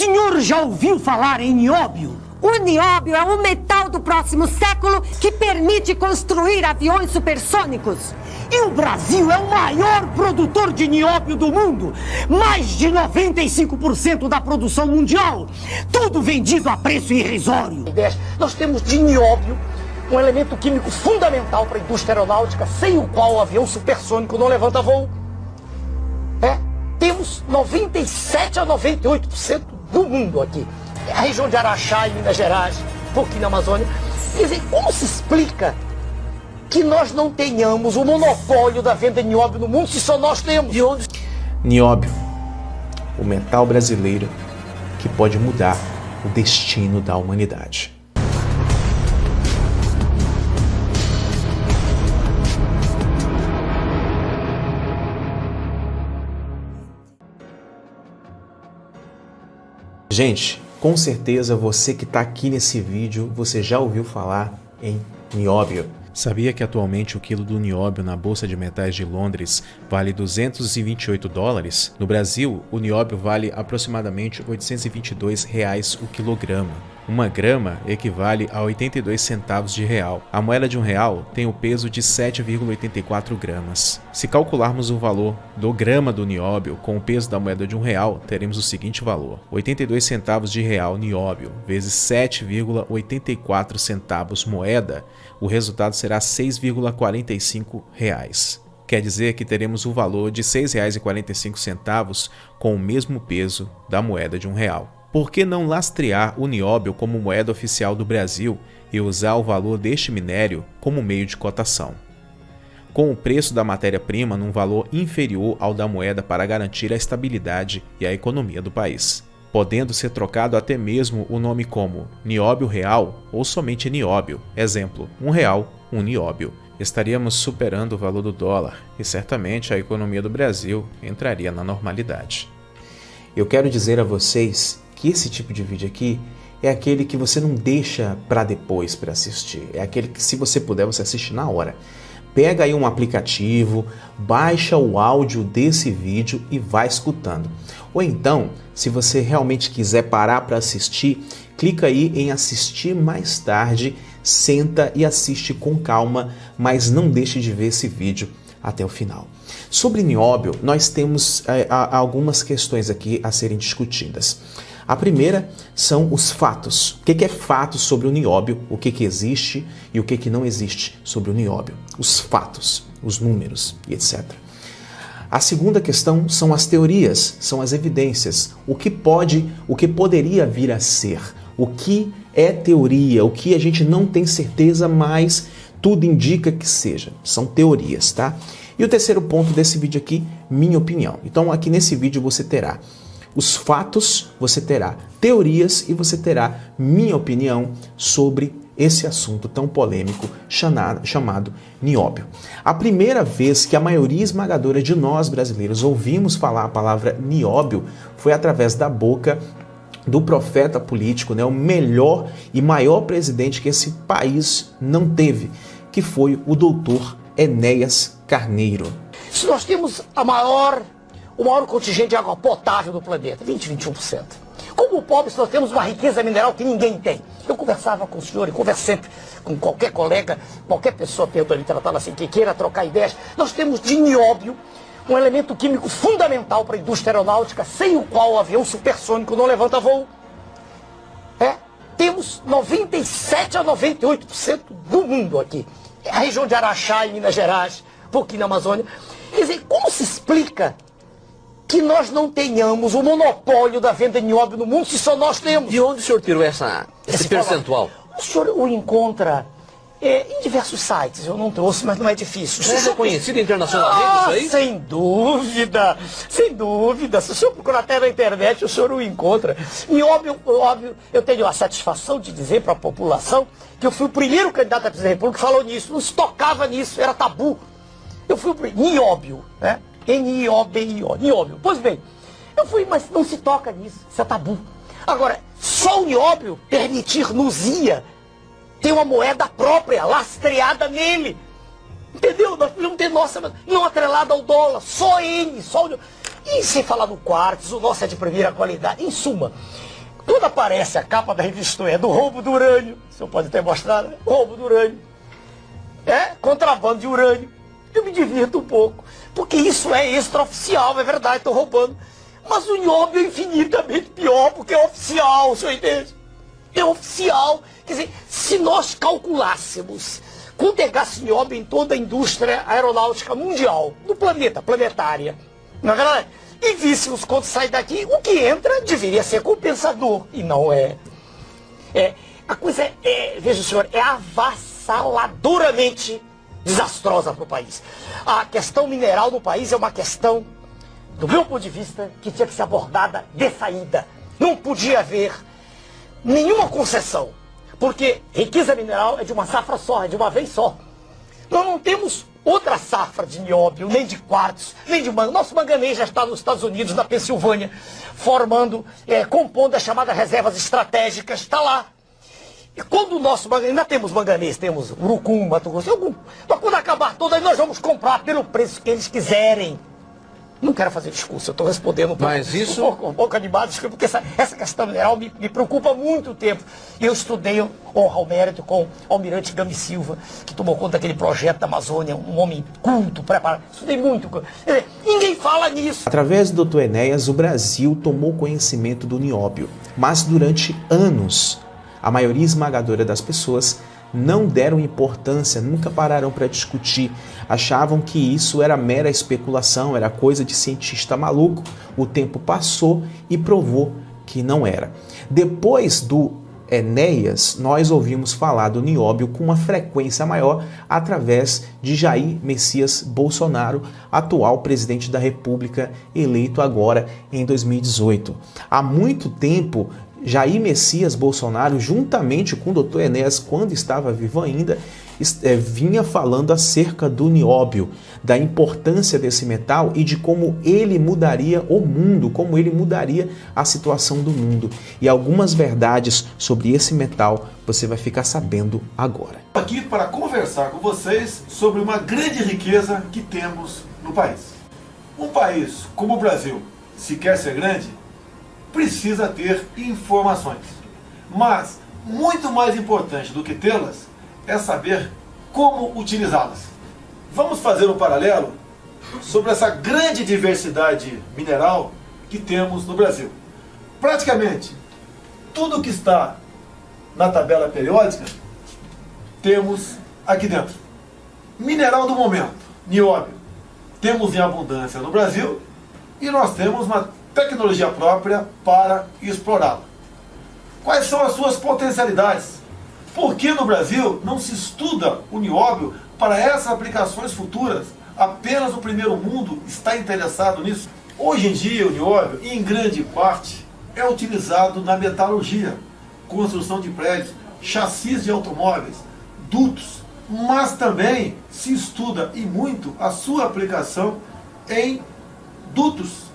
senhor já ouviu falar em nióbio? O nióbio é um metal do próximo século que permite construir aviões supersônicos. E o Brasil é o maior produtor de nióbio do mundo. Mais de 95% da produção mundial. Tudo vendido a preço irrisório. Nós temos de nióbio um elemento químico fundamental para a indústria aeronáutica, sem o qual o avião supersônico não levanta voo. Temos 97 a 98% do mundo aqui. A região de Araxá, em Minas Gerais, um pouquinho na Amazônia. Quer dizer, como se explica que nós não tenhamos o monopólio da venda de nióbio no mundo, se só nós temos? De onde? Nióbio, o metal brasileiro que pode mudar o destino da humanidade. Gente, com certeza você que está aqui nesse vídeo, você já ouviu falar em nióbio. Sabia que atualmente o quilo do nióbio na Bolsa de Metais de Londres vale 228 dólares? No Brasil, o nióbio vale aproximadamente R$ 822 o quilograma. Uma grama equivale a 82 centavos de real. A moeda de R$1 tem o peso de 7,84 gramas. Se calcularmos o valor do grama do nióbio com o peso da moeda de R$1, teremos o seguinte valor: 82 centavos de real nióbio vezes 7,84 centavos moeda. O resultado será R$ 6,45. Quer dizer que teremos o valor de R$ 6,45 com o mesmo peso da moeda de R$1. Por que não lastrear o nióbio como moeda oficial do Brasil e usar o valor deste minério como meio de cotação? Com o preço da matéria-prima num valor inferior ao da moeda para garantir a estabilidade e a economia do país, podendo ser trocado até mesmo o nome como nióbio real ou somente nióbio, exemplo, R$1, um nióbio. Estaríamos superando o valor do dólar e certamente a economia do Brasil entraria na normalidade. Eu quero dizer a vocês que esse tipo de vídeo aqui é aquele que você não deixa para depois para assistir. É aquele que, se você puder, você assiste na hora. Pega aí um aplicativo, baixa o áudio desse vídeo e vai escutando. Ou então, se você realmente quiser parar para assistir, clica aí em assistir mais tarde, senta e assiste com calma, mas não deixe de ver esse vídeo até o final. Sobre nióbio, nós temos algumas questões aqui a serem discutidas. A primeira são os fatos. O que é fato sobre o nióbio, o que existe e o que não existe sobre o nióbio. Os fatos, os números e etc. A segunda questão são as teorias, são as evidências. O que poderia vir a ser, o que é teoria, o que a gente não tem certeza, mas tudo indica que seja. São teorias, tá? E o terceiro ponto desse vídeo aqui, minha opinião. Então aqui nesse vídeo você terá os fatos, você terá teorias e você terá minha opinião sobre esse assunto tão polêmico chamado nióbio. A primeira vez que a maioria esmagadora de nós brasileiros ouvimos falar a palavra nióbio foi através da boca do profeta político, né, o melhor e maior presidente que esse país não teve, que foi o doutor Enéas Carneiro. Se nós temos o maior contingente de água potável do planeta, 21%. Como pobres, nós temos uma riqueza mineral que ninguém tem. Eu conversava com o senhor e converso sempre com qualquer colega, qualquer pessoa perto ali, tratando assim, que queira trocar ideias. Nós temos de nióbio um elemento químico fundamental para a indústria aeronáutica, sem o qual o avião supersônico não levanta voo. Temos 97 a 98% do mundo aqui. A região de Araxá, em Minas Gerais, um pouquinho na Amazônia. Quer dizer, como se explica que nós não tenhamos o monopólio da venda de nióbio no mundo, se só nós temos? De onde o senhor tirou esse percentual? O senhor o encontra em diversos sites. Eu não trouxe, mas não é difícil. É reconhecido internacionalmente isso aí? Sem dúvida, sem dúvida. Se o senhor procurar até na internet, o senhor o encontra. Nióbio, óbvio, eu tenho a satisfação de dizer para a população que eu fui o primeiro candidato a presidente da República que falou nisso. Não se tocava nisso, era tabu. Eu fui o primeiro. Nióbio, né? N-I-O-B-I-O, nióbio. Pois bem, eu fui, mas não se toca nisso, isso é tabu. Agora, só o nióbio permitir-nos-ia ter uma moeda própria, lastreada nele. Entendeu? Nós podemos ter nossa, não atrelada ao dólar, só ele, só o... E sem falar no quartzo, o nosso é de primeira qualidade. Em suma, quando aparece a capa da revista do roubo do urânio, o senhor pode ter mostrado, né? Roubo do urânio. Contrabando de urânio. Eu me divirto um pouco, porque isso é extraoficial, é verdade, estou roubando. Mas o nióbio é infinitamente pior, porque é oficial, o senhor entende? É oficial. Quer dizer, se nós calculássemos quanto é gasto nióbio em toda a indústria aeronáutica mundial, do planeta, planetária, não é verdade? E víssemos quanto sai daqui, o que entra deveria ser compensador, e não é. A coisa veja o senhor, é avassaladoramente desastrosa para o país. A questão mineral do país é uma questão, do meu ponto de vista, que tinha que ser abordada de saída. Não podia haver nenhuma concessão, porque riqueza mineral é de uma safra só, é de uma vez só. Nós não temos outra safra de nióbio, nem de quartzo, nem de manganês. Nosso manganês já está nos Estados Unidos, na Pensilvânia, compondo as chamadas reservas estratégicas, está lá. E quando o nosso manganês, ainda temos manganês, temos urucum, Mato Grosso, mas quando acabar tudo, aí nós vamos comprar pelo preço que eles quiserem. Não quero fazer discurso, eu estou respondendo um pouco. Mas isso... um pouco animado, porque essa questão mineral me preocupa há muito tempo. Eu estudei, honra ao mérito, com o almirante Gami Silva, que tomou conta daquele projeto da Amazônia, um homem culto, preparado. Estudei muito. Ninguém fala nisso. Através do Dr. Enéas, o Brasil tomou conhecimento do nióbio, mas durante anos, a maioria esmagadora das pessoas não deram importância, nunca pararam para discutir, achavam que isso era mera especulação, era coisa de cientista maluco. O tempo passou e provou que não era. Depois do Enéas, nós ouvimos falar do nióbio com uma frequência maior através de Jair Messias Bolsonaro, atual presidente da República, eleito agora em 2018. Há muito tempo, Jair Messias Bolsonaro, juntamente com o Dr. Enéas, quando estava vivo ainda, vinha falando acerca do nióbio, da importância desse metal e de como ele mudaria o mundo, como ele mudaria a situação do mundo. E algumas verdades sobre esse metal você vai ficar sabendo agora. Aqui para conversar com vocês sobre uma grande riqueza que temos no país. Um país como o Brasil, se quer ser grande, precisa ter informações. Mas, muito mais importante do que tê-las, é saber como utilizá-las. Vamos fazer um paralelo sobre essa grande diversidade mineral que temos no Brasil. Praticamente, tudo que está na tabela periódica, temos aqui dentro. Mineral do momento, nióbio, temos em abundância no Brasil e nós temos uma tecnologia própria para explorá-lo. Quais são as suas potencialidades? Por que no Brasil não se estuda o nióbio para essas aplicações futuras? Apenas o primeiro mundo está interessado nisso. Hoje em dia o nióbio, em grande parte, é utilizado na metalurgia, construção de prédios, chassis de automóveis, dutos, mas também se estuda e muito a sua aplicação em dutos,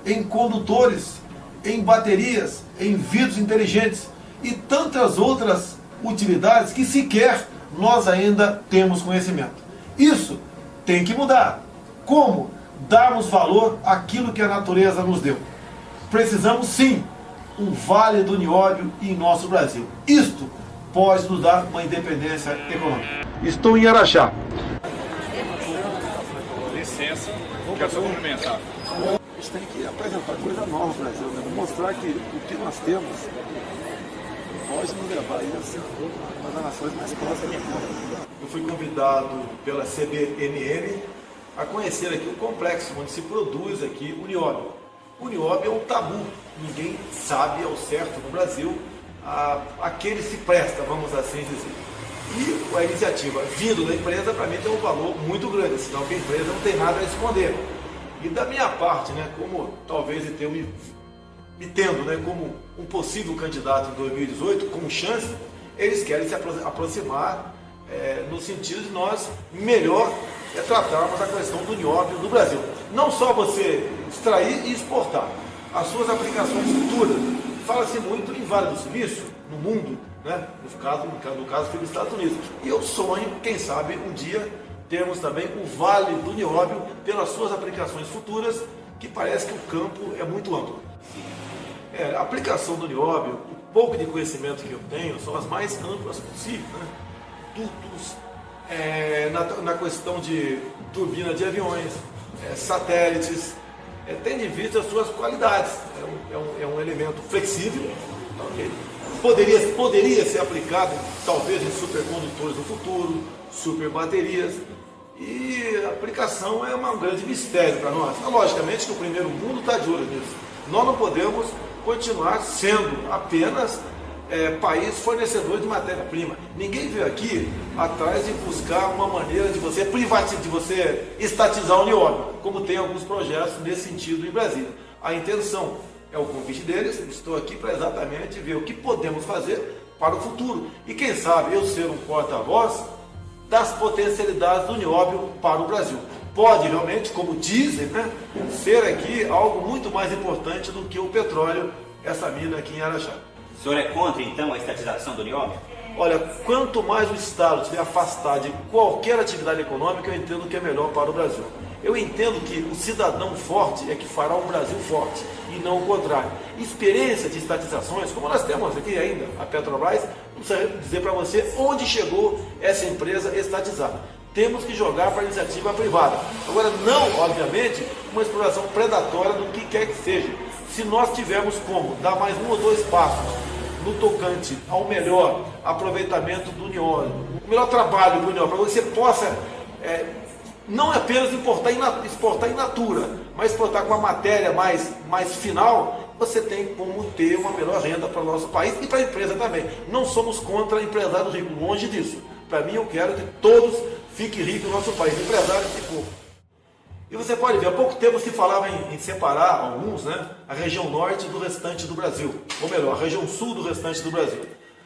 em condutores, em baterias, em vidros inteligentes e tantas outras utilidades que sequer nós ainda temos conhecimento. Isso tem que mudar. Como darmos valor àquilo que a natureza nos deu? Precisamos sim um vale do nióbio em nosso Brasil. Isto pode nos dar uma independência econômica. Estou em Araxá. Licença, quero só cumprimentar. A gente tem que apresentar coisa nova no Brasil, né? Mostrar que o que nós temos pode nos levar a isso, uma das nações mais próximas. Eu fui convidado pela CBMN a conhecer aqui o complexo onde se produz aqui o nióbio. O nióbio é um tabu, ninguém sabe ao certo no Brasil a que ele se presta, vamos assim dizer. E a iniciativa vindo da empresa, para mim, tem um valor muito grande, senão que a empresa não tem nada a esconder. E da minha parte, né, como talvez eu me tendo, né, como um possível candidato em 2018, com chance, eles querem se aproximar no sentido de nós melhor tratarmos a questão do nióbio no Brasil. Não só você extrair e exportar, as suas aplicações futuras. Fala-se muito em Vale do Silício, no mundo, né, no caso foi nos Estados Unidos. E eu sonho, quem sabe, um dia termos também o Vale do Nióbio pelas suas aplicações futuras, que parece que o campo é muito amplo. A aplicação do nióbio, o pouco de conhecimento que eu tenho, são as mais amplas possíveis, né? Dutos, na questão de turbina de aviões, satélites, tendo em vista as suas qualidades. É um elemento flexível, okay? Poderia ser aplicado talvez em supercondutores no futuro, superbaterias, e a aplicação é um grande mistério para nós. Logicamente que o primeiro mundo está de olho nisso. Nós não podemos continuar sendo apenas país fornecedor de matéria-prima. Ninguém veio aqui atrás de buscar uma maneira de você privatizar, de você estatizar o nióbio, como tem alguns projetos nesse sentido em Brasília. A intenção é o convite deles, estou aqui para exatamente ver o que podemos fazer para o futuro. E quem sabe eu ser um porta-voz das potencialidades do nióbio para o Brasil. Pode realmente, como dizem, né, ser aqui algo muito mais importante do que o petróleo, essa mina aqui em Araxá. O senhor é contra, então, a estatização do nióbio? Olha, quanto mais o Estado estiver afastado de qualquer atividade econômica, eu entendo que é melhor para o Brasil. Eu entendo que o cidadão forte é que fará um Brasil forte, e não o contrário. Experiência de estatizações, como nós temos aqui ainda, a Petrobras, não precisa dizer para você onde chegou essa empresa estatizada. Temos que jogar para a iniciativa privada. Agora, não, obviamente, uma exploração predatória do que quer que seja. Se nós tivermos como dar mais 1 ou 2 passos no tocante ao melhor aproveitamento do nióbio, o melhor trabalho do nióbio, para que você possa não apenas exportar in natura, mas exportar com a matéria mais final, você tem como ter uma melhor renda para o nosso país e para a empresa também. Não somos contra empresários ricos, longe disso. Para mim, eu quero que todos fiquem ricos no nosso país, empresários e povo. E você pode ver, há pouco tempo se falava em separar alguns, né, a região norte do restante do Brasil, ou melhor, a região sul do restante do Brasil.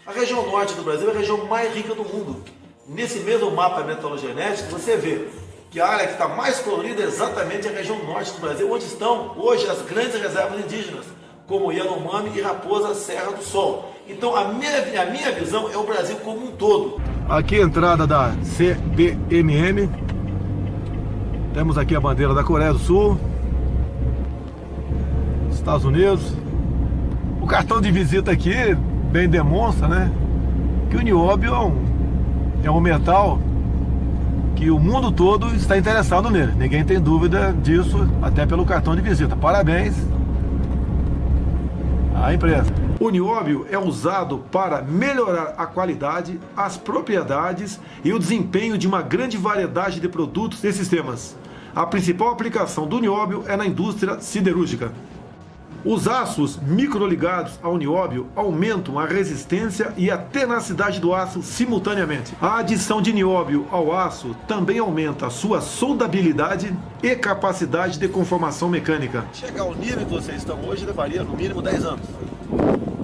A região norte do Brasil é a região mais rica do mundo. Nesse mesmo mapa metalogenético, você vê que a área que está mais colorida é exatamente a região norte do Brasil, onde estão hoje as grandes reservas indígenas, como Yanomami e Raposa Serra do Sol. Então, a minha visão é o Brasil como um todo. Aqui a entrada da CBMM. Temos aqui a bandeira da Coreia do Sul, Estados Unidos. O cartão de visita aqui bem demonstra, né, que o nióbio é um metal que o mundo todo está interessado nele. Ninguém tem dúvida disso, até pelo cartão de visita. Parabéns à empresa. O nióbio é usado para melhorar a qualidade, as propriedades e o desempenho de uma grande variedade de produtos e sistemas. A principal aplicação do nióbio é na indústria siderúrgica. Os aços microligados ao nióbio aumentam a resistência e a tenacidade do aço simultaneamente. A adição de nióbio ao aço também aumenta a sua soldabilidade e capacidade de conformação mecânica. Chegar ao nível que vocês estão hoje levaria no mínimo 10 anos.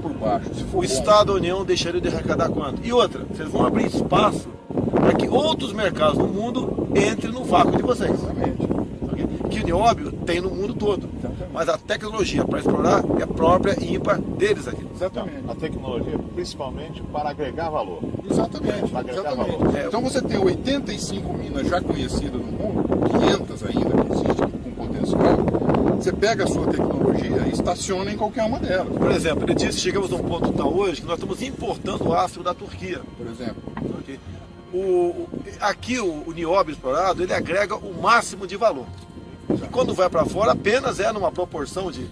Por baixo. O Estado da União deixaria de arrecadar quanto? E outra, vocês vão abrir espaço para que outros mercados no mundo entrem no vácuo de vocês. Exatamente. Que o nióbio tem no mundo todo, mas a tecnologia para explorar é própria e ímpar deles aqui. Exatamente. A tecnologia principalmente para agregar valor. Exatamente. Para agregar exatamente. valor. Então você tem 85 minas já conhecidas no mundo, 500 ainda que existem com potencial. Você pega a sua tecnologia e estaciona em qualquer uma delas. Por exemplo, ele disse que chegamos a um ponto tal hoje que nós estamos importando aço da Turquia. Por exemplo. Okay? Aqui o nióbio explorado, ele agrega o máximo de valor. E quando vai para fora, apenas é numa proporção de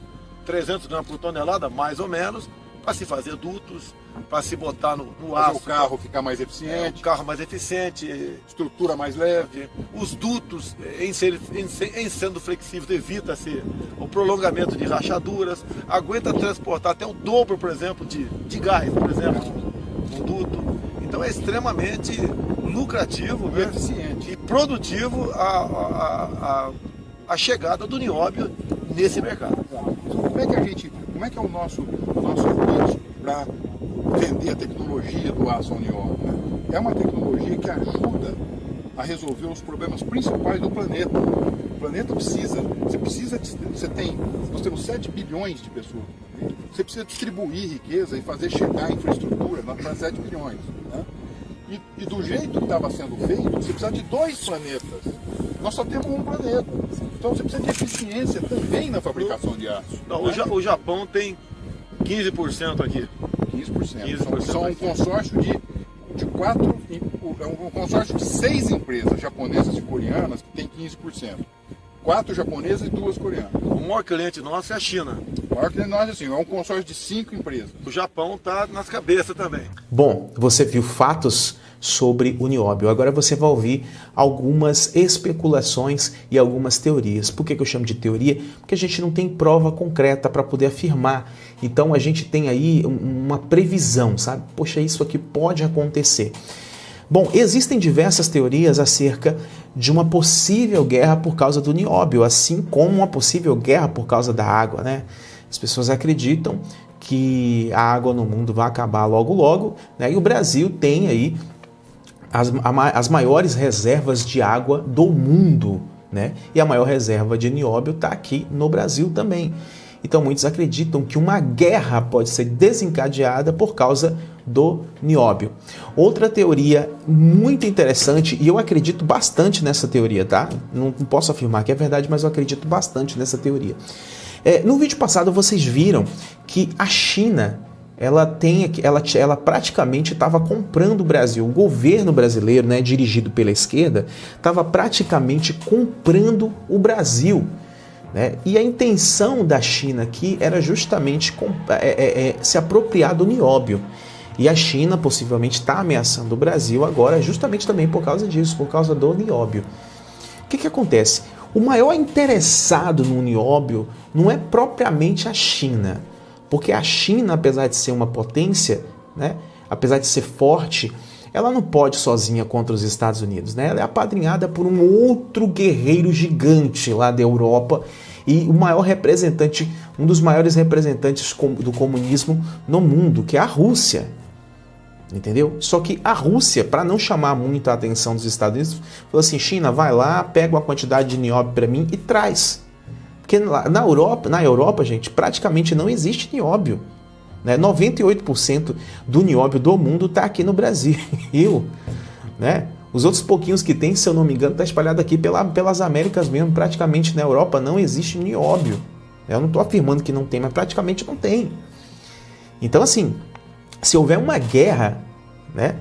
300 gramas por tonelada, mais ou menos, para se fazer dutos, para se botar no aço. O carro ficar mais eficiente. O carro mais eficiente. Estrutura mais leve. Os dutos, em sendo flexíveis, evita-se o prolongamento de rachaduras. Aguenta transportar até o dobro, por exemplo, de gás, por exemplo, um duto. Então é extremamente lucrativo, e eficiente e produtivo a chegada do nióbio nesse mercado. Como é que é o nosso pitch para vender a tecnologia do aço ao nióbio? Né? É uma tecnologia que ajuda a resolver os problemas principais do planeta. O planeta nós temos 7 bilhões de pessoas. Você precisa distribuir riqueza e fazer chegar a infraestrutura para 7 bilhões. Né? E do jeito que estava sendo feito, você precisa de 2 planetas Nós só temos um planeta. Então você precisa de eficiência também na fabricação de aço. Não, o Japão tem 15% aqui. 15%. São um consórcio de 4, um consórcio de 6 empresas japonesas e coreanas que tem 15%. 4 japonesas e 2 coreanas. O maior cliente nosso é a China. O maior cliente nosso assim, é um consórcio de 5 empresas. O Japão está nas cabeças também. Bom, você viu fatos sobre o nióbio. Agora você vai ouvir algumas especulações e algumas teorias. Por que eu chamo de teoria? Porque a gente não tem prova concreta para poder afirmar. Então a gente tem aí uma previsão, sabe? Poxa, isso aqui pode acontecer. Bom, existem diversas teorias acerca de uma possível guerra por causa do nióbio, assim como uma possível guerra por causa da água, né? As pessoas acreditam que a água no mundo vai acabar logo logo, né? E o Brasil tem aí as maiores reservas de água do mundo, né? E a maior reserva de nióbio está aqui no Brasil também. Então muitos acreditam que uma guerra pode ser desencadeada por causa do nióbio. Outra teoria muito interessante, e eu acredito bastante nessa teoria, tá? Não posso afirmar que é verdade, mas eu acredito bastante nessa teoria. No vídeo passado vocês viram que a China ela praticamente estava comprando o Brasil. O governo brasileiro, né, dirigido pela esquerda, estava praticamente comprando o Brasil. Né? E a intenção da China aqui era justamente se apropriar do nióbio. E a China possivelmente está ameaçando o Brasil agora justamente também por causa disso, por causa do nióbio. O que acontece? O maior interessado no nióbio não é propriamente a China, porque a China, apesar de ser uma potência, né, apesar de ser forte, ela não pode sozinha contra os Estados Unidos, né? Ela é apadrinhada por um outro guerreiro gigante lá da Europa e o maior representante, um dos maiores representantes do comunismo no mundo, que é a Rússia. Entendeu? Só que a Rússia, para não chamar muito a atenção dos Estados Unidos, falou assim: China, vai lá, pega uma quantidade de nióbio para mim e traz. Porque na Europa, gente, praticamente não existe nióbio. 98% do nióbio do mundo está aqui no Brasil, né? Os outros pouquinhos que tem, se eu não me engano, está espalhado aqui pelas Américas mesmo. Praticamente na Europa não existe nióbio. Eu não estou afirmando que não tem, mas praticamente não tem. Então, assim, se houver uma guerra, né,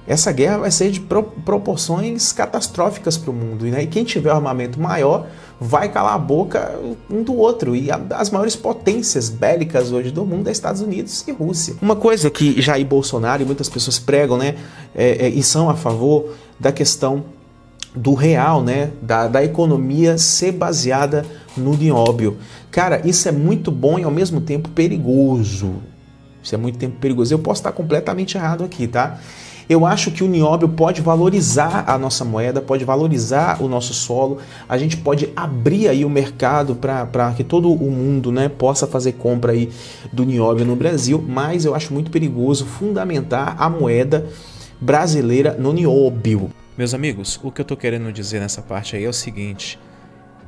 essa guerra vai ser de proporções catastróficas para o mundo. Né? E quem tiver armamento maior vai calar a boca um do outro. E as maiores potências bélicas hoje do mundo é Estados Unidos e Rússia. Uma coisa que Jair Bolsonaro e muitas pessoas pregam, né, e são a favor da questão do real, né, da economia ser baseada no nióbio. Cara, isso é muito bom e ao mesmo tempo perigoso. Isso é muito tempo perigoso. Eu posso estar completamente errado aqui, tá? Eu acho que o nióbio pode valorizar a nossa moeda, pode valorizar o nosso solo. A gente pode abrir aí o mercado para que todo o mundo, né, possa fazer compra aí do nióbio no Brasil, mas eu acho muito perigoso fundamentar a moeda brasileira no nióbio. Meus amigos, o que eu estou querendo dizer nessa parte aí é o seguinte: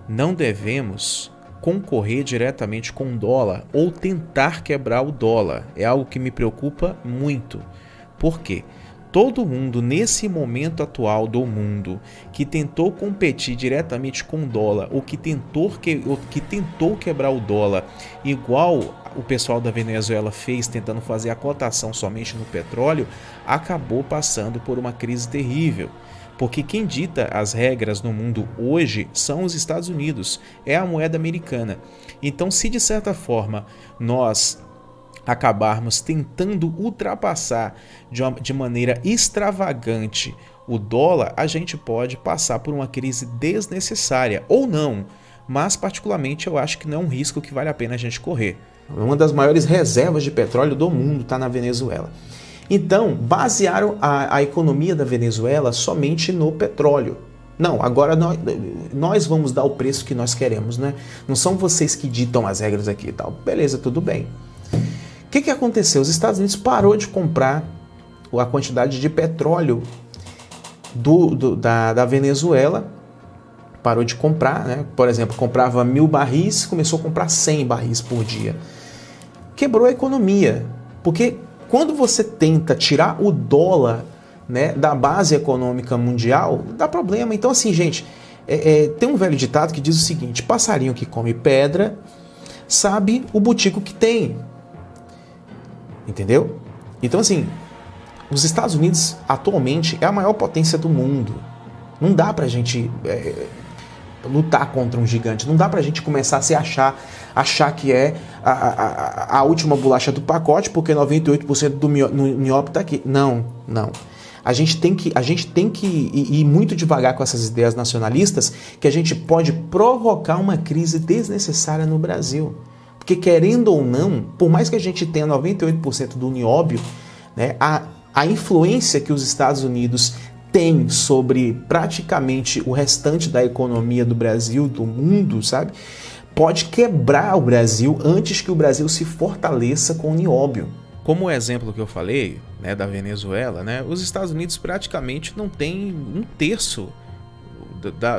não devemos concorrer diretamente com o dólar ou tentar quebrar o dólar. É algo que me preocupa muito. Por quê? Todo mundo, nesse momento atual do mundo, que tentou competir diretamente com o dólar, ou que tentou quebrar o dólar, igual o pessoal da Venezuela fez, tentando fazer a cotação somente no petróleo, acabou passando por uma crise terrível. Porque quem dita as regras no mundo hoje são os Estados Unidos, é a moeda americana. Então, se de certa forma nós acabarmos tentando ultrapassar de maneira extravagante o dólar, a gente pode passar por uma crise desnecessária, ou não, mas particularmente eu acho que não é um risco que vale a pena a gente correr. Uma das maiores reservas de petróleo do mundo está na Venezuela. Então, basearam a economia da Venezuela somente no petróleo. Não, agora nós vamos dar o preço que nós queremos, né? Não são vocês que ditam as regras aqui e tal. Beleza, tudo bem. O que aconteceu? Os Estados Unidos parou de comprar a quantidade de petróleo da Venezuela. Parou de comprar, né? Por exemplo, comprava 1000 barris, começou a comprar 100 barris por dia. Quebrou a economia, porque quando você tenta tirar o dólar, né, da base econômica mundial, dá problema. Então, assim, gente, Tem um velho ditado que diz o seguinte: passarinho que come pedra sabe o butico que tem. Entendeu? Então, assim, os Estados Unidos atualmente é a maior potência do mundo. Não dá pra gente lutar contra um gigante. Não dá pra gente começar a se achar que é a última bolacha do pacote, porque 98% do nióbio tá aqui. Não. A gente tem que ir muito devagar com essas ideias nacionalistas, que a gente pode provocar uma crise desnecessária no Brasil. Porque, querendo ou não, por mais que a gente tenha 98% do nióbio, né, a influência que os Estados Unidos têm sobre praticamente o restante da economia do Brasil, do mundo, sabe, pode quebrar o Brasil antes que o Brasil se fortaleça com o nióbio. Como o exemplo que eu falei, né, da Venezuela, né, os Estados Unidos praticamente não têm 1/3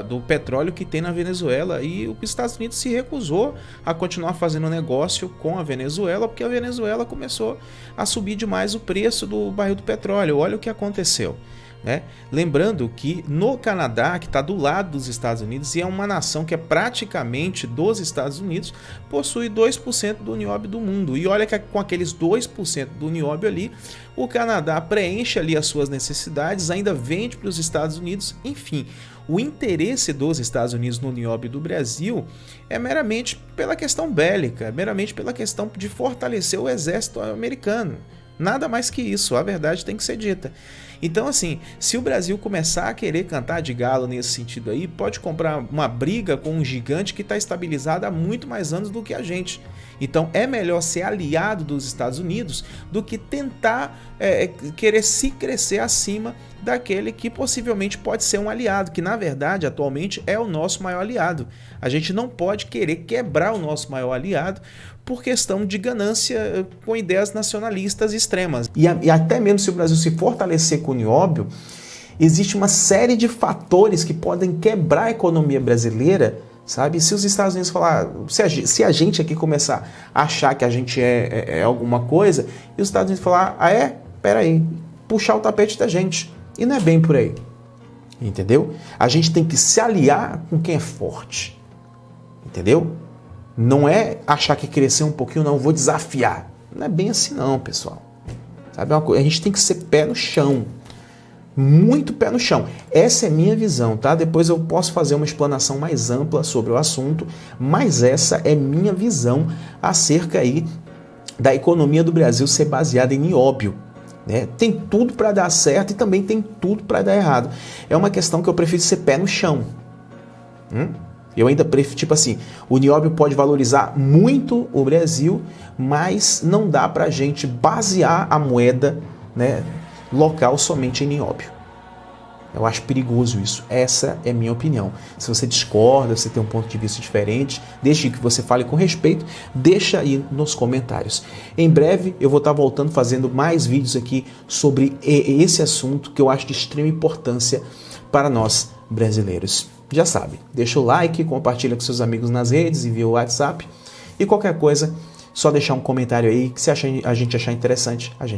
do petróleo que tem na Venezuela, e os Estados Unidos se recusou a continuar fazendo negócio com a Venezuela, porque a Venezuela começou a subir demais o preço do barril do petróleo. Olha o que aconteceu, né? Lembrando que no Canadá, que está do lado dos Estados Unidos, e é uma nação que é praticamente dos Estados Unidos, possui 2% do nióbio do mundo. E olha que com aqueles 2% do nióbio ali, o Canadá preenche ali as suas necessidades, ainda vende para os Estados Unidos, enfim. O interesse dos Estados Unidos no nióbio do Brasil é meramente pela questão bélica, meramente pela questão de fortalecer o exército americano. Nada mais que isso, a verdade tem que ser dita. Então, assim, se o Brasil começar a querer cantar de galo nesse sentido aí, pode comprar uma briga com um gigante que está estabilizado há muito mais anos do que a gente. Então, é melhor ser aliado dos Estados Unidos do que tentar querer se crescer acima daquele que possivelmente pode ser um aliado, que na verdade, atualmente, é o nosso maior aliado. A gente não pode querer quebrar o nosso maior aliado por questão de ganância com ideias nacionalistas extremas. E até mesmo se o Brasil se fortalecer com o nióbio, existe uma série de fatores que podem quebrar a economia brasileira, sabe? Se os Estados Unidos falar, se a gente aqui começar a achar que a gente é alguma coisa, e os Estados Unidos falar, peraí, puxar o tapete da gente. E não é bem por aí, entendeu? A gente tem que se aliar com quem é forte, entendeu? Não é achar que crescer um pouquinho, não, vou desafiar. Não é bem assim não, pessoal. Sabe uma coisa? A gente tem que ser pé no chão. Muito pé no chão. Essa é minha visão, tá? Depois eu posso fazer uma explanação mais ampla sobre o assunto, mas essa é minha visão acerca aí da economia do Brasil ser baseada em nióbio. Né? Tem tudo para dar certo e também tem tudo para dar errado. É uma questão que eu prefiro ser pé no chão. Eu ainda prefiro, tipo assim, o nióbio pode valorizar muito o Brasil, mas não dá pra gente basear a moeda, né, local somente em nióbio. Eu acho perigoso isso. Essa é minha opinião. Se você discorda, você tem um ponto de vista diferente, deixe que você fale com respeito, deixa aí nos comentários. Em breve eu vou estar voltando fazendo mais vídeos aqui sobre esse assunto que eu acho de extrema importância para nós brasileiros. Já sabe, deixa o like, compartilha com seus amigos nas redes, envia o WhatsApp e qualquer coisa, só deixar um comentário aí que se a gente achar interessante, a gente